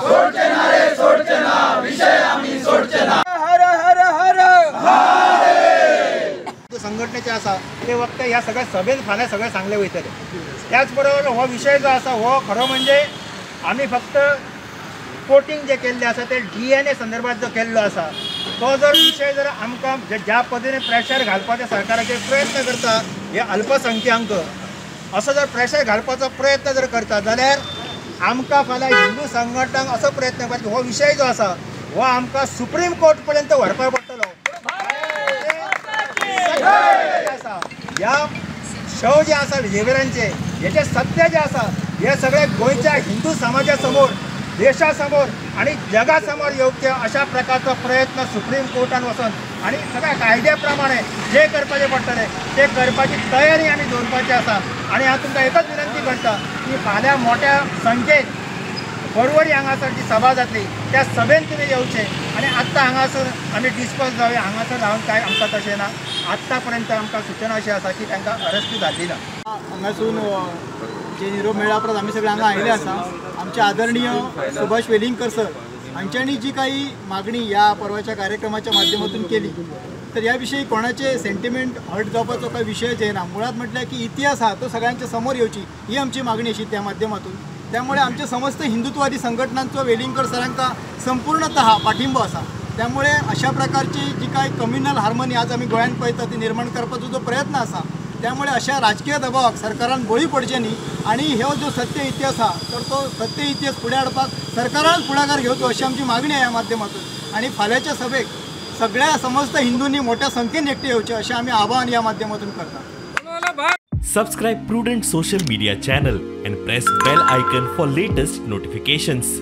सोडचे ना रे सोडचे ना विषय आम्ही सोडचे ना हर हर हर संघटनेचे असा ते वक्त ह्या सगळ्या सभेत फाल्यां सगळे सांगले वयतले। त्याचबरोबर हो विषय जो असा हो खरो म्हणजे आम्ही फक्त कोटिंग जे केल्ले असा ते DNA संदर्भात जो केल्लो असा तो जर विषय जर आमकां ज्या पद्धतीने प्रेशर घालपाचे सरकाराचे प्रयत्न करता हे अल्पसंख्याक असो जर प्रेशर घालपाचो प्रयत्न जर करता जाल्यार आमकां फाल्यां हिंदू संघटनांक असो प्रयत्न करपाचो हो विषय जो असा हो आमकां सुप्रीम कोर्ट पर्यंत व्हरपाक पडटलो। या शव जे आसा बिहेवियरांचे हेचे सत्य जे आसा हे सगळे गोंयच्या हिंदू समाजा समोर देशासमोर आणि जगासमोर योग्य अशा प्रकारचा प्रयत्न सुप्रीम कोर्टान वचून आणि सगळ्या कायद्याप्रमाणे जे करपाचे पडटले ते करपाची तयारी आमी दवरपाची आसा। आणि हांव तुमकां एकच विनंती करता की फाल्यां मोठ्या संख्येन परवरी हांगासर जी सभा जातली त्या सभेन तुमी येवचे आणि आत्ता हांगासर आमी डिस्पर्स जावया हांगासर रावन काय आमकां तशें ना। आत्ता पर्यंत आमकां सूचना अशी आसा की तांकां अरेस्ट जाल्ली ना। हांगासून जे निरोप मेळ्ळा परत आमी सगळे हांगा आयले आसा। आमचे आदरणीय सुभाष वेलिंगकर सर हांच्यांनी जी काही मागणी या परवाच्या कार्यक्रमाच्या माध्यमातून केली तर याविषयी कोणाचे सेंटिमेंट हर्ट जावपाचो काही विषय येना। मुळात म्हटल्यार की इतिहास हा तो सगळ्यांच्या समोर येवची ही आमची मागणी अशी त्या माध्यमातून। त्यामुळे आमचे समस्त हिंदुत्ववादी संघटनांचो वेलिंगकर सरांका संपूर्णतः पाठिंबा असा। त्यामुळे अशा प्रकारची जी काही कम्युनल हार्मनी आज आम्ही गोंयांत पळयता ती निर्माण करपाचो जो प्रयत्न असा त्यामुळे अशा राजकीय दबावाक सरकारान बळी पडचे न्ही आणि हो जो सत्य इतिहास हा तर तो सत्य इतिहास फुडें हाडपाक सरकारान फुडाकार घेवचो अशी आमची मागणी आहे या माध्यमातून। आणि फाल्यांच्या सभेक सगळ्या समस्त हिंदूंनी मोठ्या संख्येन एकटे येवचे अशें आमी आवाहन या माध्यमातून करता। Subscribe Prudent Social Media channel and press bell icon for latest notifications.